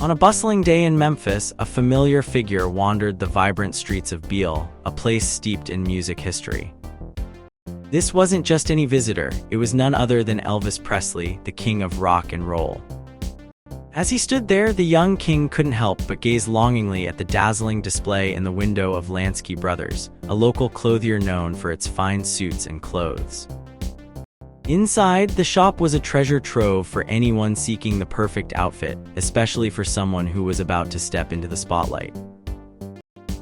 On a bustling day in Memphis, a familiar figure wandered the vibrant streets of Beale, a place steeped in music history. This wasn't just any visitor, it was none other than Elvis Presley, the king of rock and roll. As he stood there, the young king couldn't help but gaze longingly at the dazzling display in the window of Lansky Brothers, a local clothier known for its fine suits and clothes. Inside, the shop was a treasure trove for anyone seeking the perfect outfit, especially for someone who was about to step into the spotlight.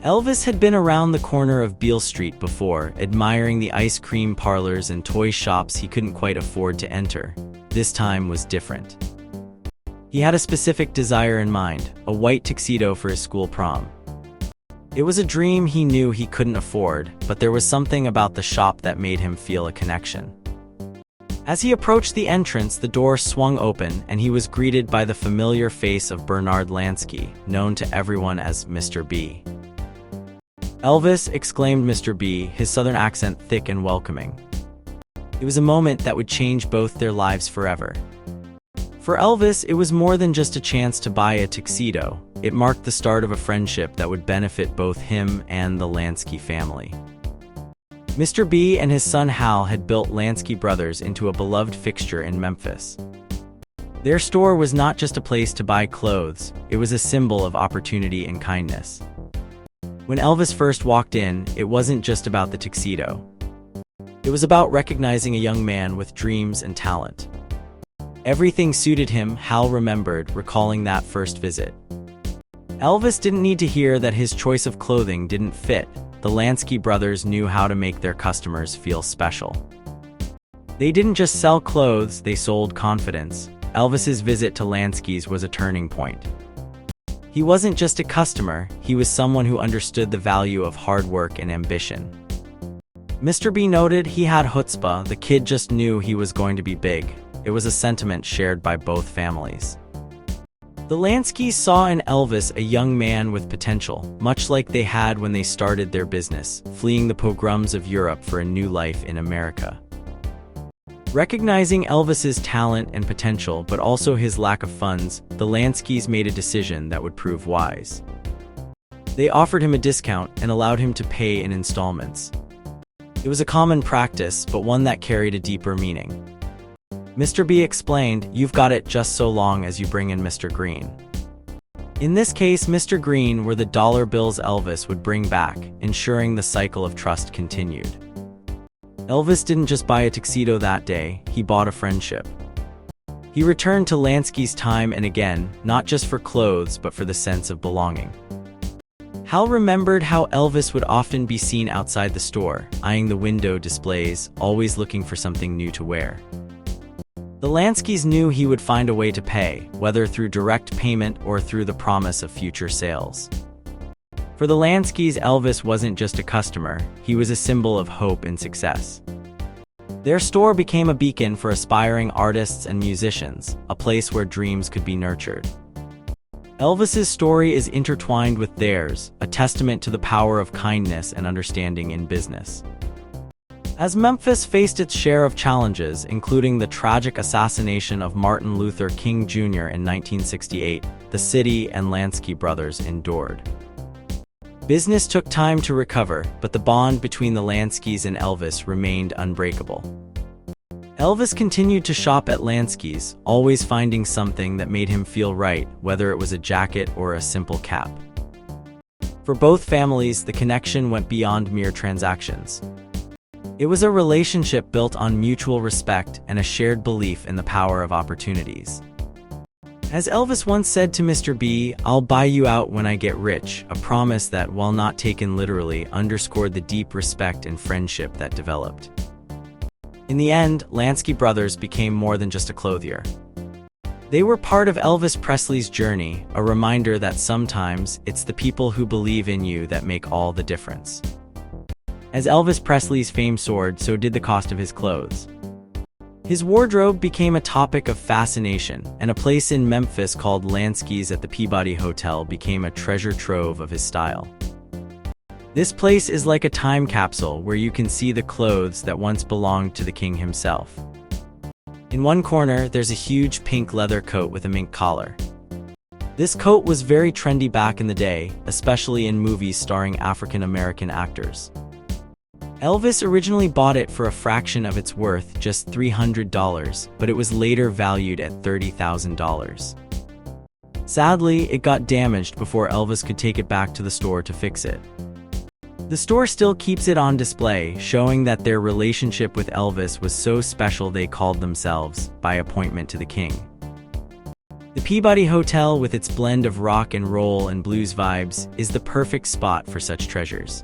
Elvis had been around the corner of Beale Street before, admiring the ice cream parlors and toy shops he couldn't quite afford to enter. This time was different. He had a specific desire in mind, a white tuxedo for his school prom. It was a dream he knew he couldn't afford, but there was something about the shop that made him feel a connection. As he approached the entrance, the door swung open and he was greeted by the familiar face of Bernard Lansky, known to everyone as Mr. B. "Elvis," exclaimed Mr. B, his southern accent thick and welcoming. It was a moment that would change both their lives forever. For Elvis, it was more than just a chance to buy a tuxedo. It marked the start of a friendship that would benefit both him and the Lansky family. Mr. B and his son Hal had built Lansky Brothers into a beloved fixture in Memphis. Their store was not just a place to buy clothes, it was a symbol of opportunity and kindness. When Elvis first walked in, it wasn't just about the tuxedo. It was about recognizing a young man with dreams and talent. Everything suited him, Hal remembered, recalling that first visit. Elvis didn't need to hear that his choice of clothing didn't fit. The Lansky brothers knew how to make their customers feel special. They didn't just sell clothes, they sold confidence. Elvis's visit to Lansky's was a turning point. He wasn't just a customer, he was someone who understood the value of hard work and ambition. Mr. B noted he had chutzpah, the kid just knew he was going to be big. It was a sentiment shared by both families. The Lanskys saw in Elvis a young man with potential, much like they had when they started their business, fleeing the pogroms of Europe for a new life in America. Recognizing Elvis's talent and potential, but also his lack of funds, the Lanskys made a decision that would prove wise. They offered him a discount and allowed him to pay in installments. It was a common practice, but one that carried a deeper meaning. Mr. B explained, "You've got it just so long as you bring in Mr. Green." In this case, Mr. Green were the dollar bills Elvis would bring back, ensuring the cycle of trust continued. Elvis didn't just buy a tuxedo that day, he bought a friendship. He returned to Lansky's time and again, not just for clothes but for the sense of belonging. Hal remembered how Elvis would often be seen outside the store, eyeing the window displays, always looking for something new to wear. The Lanskys knew he would find a way to pay, whether through direct payment or through the promise of future sales. For the Lanskys, Elvis wasn't just a customer, he was a symbol of hope and success. Their store became a beacon for aspiring artists and musicians, a place where dreams could be nurtured. Elvis's story is intertwined with theirs, a testament to the power of kindness and understanding in business. As Memphis faced its share of challenges, including the tragic assassination of Martin Luther King Jr. in 1968, the city and Lansky brothers endured. Business took time to recover, but the bond between the Lanskys and Elvis remained unbreakable. Elvis continued to shop at Lansky's, always finding something that made him feel right, whether it was a jacket or a simple cap. For both families, the connection went beyond mere transactions. It was a relationship built on mutual respect and a shared belief in the power of opportunities. As Elvis once said to Mr. B, "I'll buy you out when I get rich," a promise that, while not taken literally, underscored the deep respect and friendship that developed. In the end, Lansky Brothers became more than just a clothier. They were part of Elvis Presley's journey, a reminder that sometimes it's the people who believe in you that make all the difference. As Elvis Presley's fame soared, so did the cost of his clothes. His wardrobe became a topic of fascination, and a place in Memphis called Lansky's at the Peabody Hotel became a treasure trove of his style. This place is like a time capsule where you can see the clothes that once belonged to the king himself. In one corner, there's a huge pink leather coat with a mink collar. This coat was very trendy back in the day, especially in movies starring African-American actors. Elvis originally bought it for a fraction of its worth, just $300, but it was later valued at $30,000. Sadly, it got damaged before Elvis could take it back to the store to fix it. The store still keeps it on display, showing that their relationship with Elvis was so special they called themselves, by appointment to the king. The Peabody Hotel, with its blend of rock and roll and blues vibes, is the perfect spot for such treasures.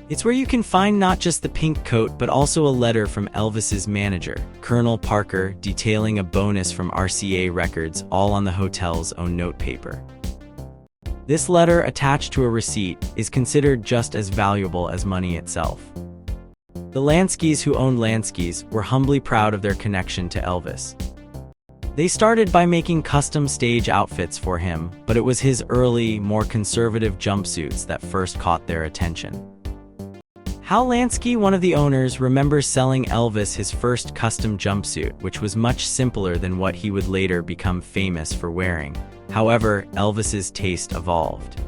It's where you can find not just the pink coat but also a letter from Elvis's manager, Colonel Parker, detailing a bonus from RCA Records, all on the hotel's own notepaper. This letter, attached to a receipt, is considered just as valuable as money itself. The Lanskys, who owned Lansky's, were humbly proud of their connection to Elvis. They started by making custom stage outfits for him, but it was his early, more conservative jumpsuits that first caught their attention. Hal Lansky, one of the owners, remembers selling Elvis his first custom jumpsuit, which was much simpler than what he would later become famous for wearing. However, Elvis's taste evolved.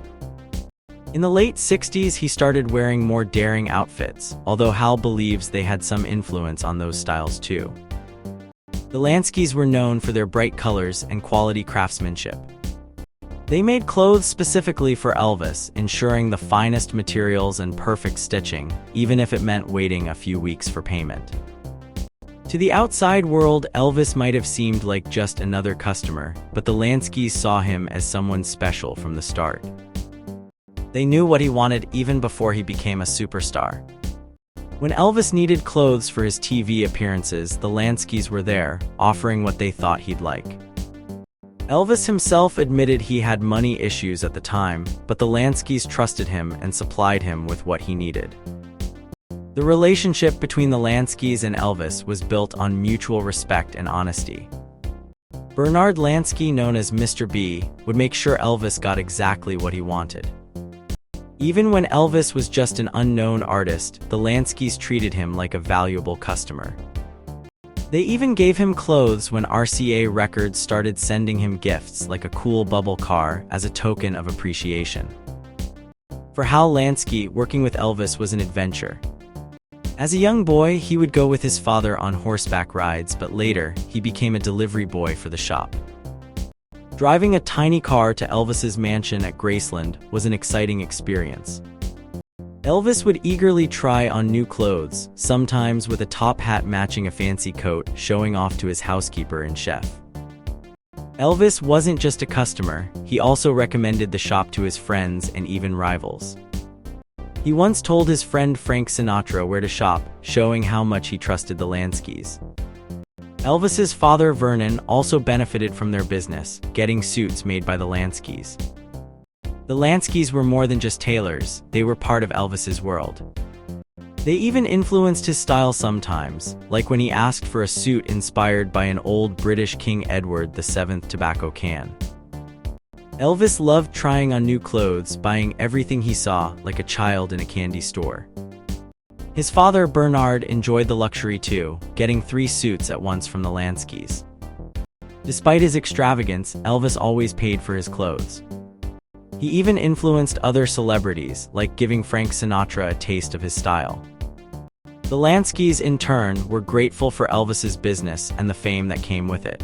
In the late 60s, he started wearing more daring outfits, although Hal believes they had some influence on those styles too. The Lanskys were known for their bright colors and quality craftsmanship. They made clothes specifically for Elvis, ensuring the finest materials and perfect stitching, even if it meant waiting a few weeks for payment. To the outside world, Elvis might have seemed like just another customer, but the Lanskys saw him as someone special from the start. They knew what he wanted even before he became a superstar. When Elvis needed clothes for his TV appearances, the Lanskys were there, offering what they thought he'd like. Elvis himself admitted he had money issues at the time, but the Lanskys trusted him and supplied him with what he needed. The relationship between the Lanskys and Elvis was built on mutual respect and honesty. Bernard Lansky, known as Mr. B, would make sure Elvis got exactly what he wanted. Even when Elvis was just an unknown artist, the Lanskys treated him like a valuable customer. They even gave him clothes when RCA Records started sending him gifts like a cool bubble car as a token of appreciation. For Hal Lansky, working with Elvis was an adventure. As a young boy, he would go with his father on horseback rides, but later, he became a delivery boy for the shop. Driving a tiny car to Elvis's mansion at Graceland was an exciting experience. Elvis would eagerly try on new clothes, sometimes with a top hat matching a fancy coat, showing off to his housekeeper and chef. Elvis wasn't just a customer, he also recommended the shop to his friends and even rivals. He once told his friend Frank Sinatra where to shop, showing how much he trusted the Lanskys. Elvis's father Vernon also benefited from their business, getting suits made by the Lanskys. The Lanskys were more than just tailors, they were part of Elvis's world. They even influenced his style sometimes, like when he asked for a suit inspired by an old British King Edward VII tobacco can. Elvis loved trying on new clothes, buying everything he saw, like a child in a candy store. His father, Bernard, enjoyed the luxury too, getting 3 suits at once from the Lanskys. Despite his extravagance, Elvis always paid for his clothes. He even influenced other celebrities, like giving Frank Sinatra a taste of his style. The Lanskys, in turn, were grateful for Elvis's business and the fame that came with it.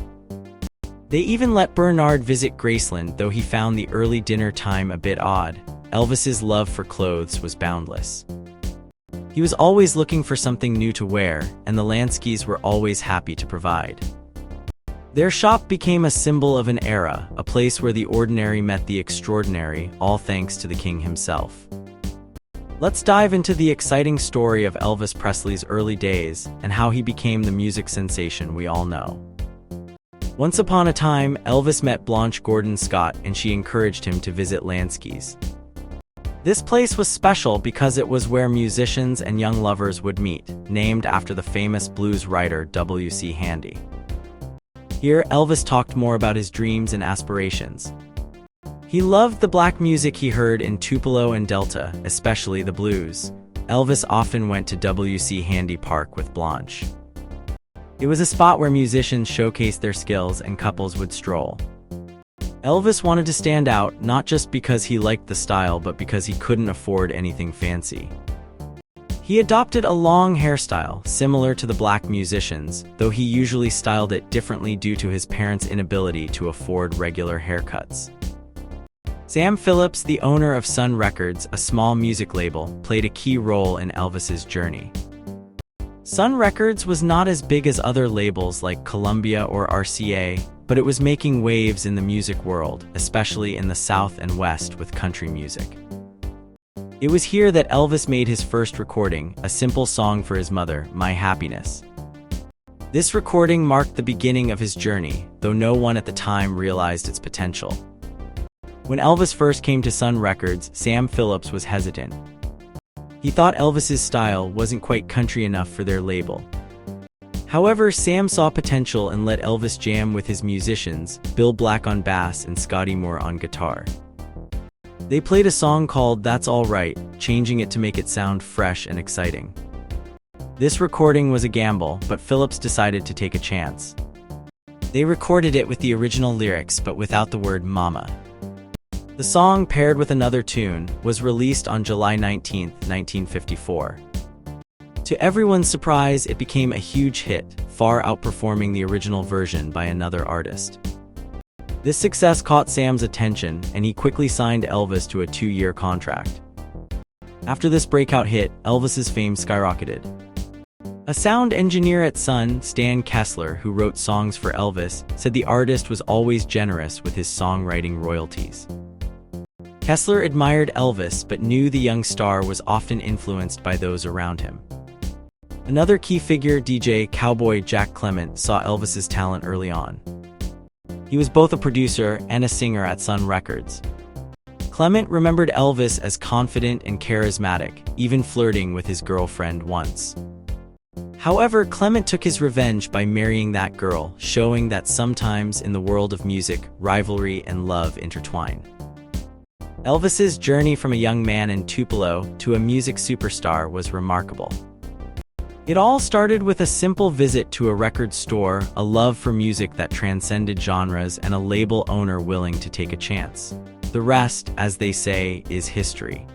They even let Bernard visit Graceland, though he found the early dinner time a bit odd. Elvis's love for clothes was boundless. He was always looking for something new to wear, and the Lanskys were always happy to provide. Their shop became a symbol of an era, a place where the ordinary met the extraordinary, all thanks to the king himself. Let's dive into the exciting story of Elvis Presley's early days and how he became the music sensation we all know. Once upon a time, Elvis met Blanche Gordon Scott and she encouraged him to visit Lansky's. This place was special because it was where musicians and young lovers would meet, named after the famous blues writer W.C. Handy. Here, Elvis talked more about his dreams and aspirations. He loved the black music he heard in Tupelo and Delta, especially the blues. Elvis often went to W.C. Handy Park with Blanche. It was a spot where musicians showcased their skills and couples would stroll. Elvis wanted to stand out, not just because he liked the style, but because he couldn't afford anything fancy. He adopted a long hairstyle, similar to the black musicians, though he usually styled it differently due to his parents' inability to afford regular haircuts. Sam Phillips, the owner of Sun Records, a small music label, played a key role in Elvis's journey. Sun Records was not as big as other labels like Columbia or RCA, but it was making waves in the music world, especially in the South and West with country music. It was here that Elvis made his first recording, a simple song for his mother, My Happiness. This recording marked the beginning of his journey, though no one at the time realized its potential. When Elvis first came to Sun Records, Sam Phillips was hesitant. He thought Elvis's style wasn't quite country enough for their label. However, Sam saw potential and let Elvis jam with his musicians, Bill Black on bass and Scotty Moore on guitar. They played a song called That's All Right, changing it to make it sound fresh and exciting. This recording was a gamble, but Phillips decided to take a chance. They recorded it with the original lyrics but without the word mama. The song, paired with another tune, was released on July 19, 1954. To everyone's surprise, it became a huge hit, far outperforming the original version by another artist. This success caught Sam's attention, and he quickly signed Elvis to a 2-year contract. After this breakout hit, Elvis's fame skyrocketed. A sound engineer at Sun, Stan Kessler, who wrote songs for Elvis, said the artist was always generous with his songwriting royalties. Kessler admired Elvis but knew the young star was often influenced by those around him. Another key figure, DJ Cowboy Jack Clement, saw Elvis's talent early on. He was both a producer and a singer at Sun Records. Clement remembered Elvis as confident and charismatic, even flirting with his girlfriend once. However, Clement took his revenge by marrying that girl, showing that sometimes in the world of music, rivalry and love intertwine. Elvis's journey from a young man in Tupelo to a music superstar was remarkable. It all started with a simple visit to a record store, a love for music that transcended genres, and a label owner willing to take a chance. The rest, as they say, is history.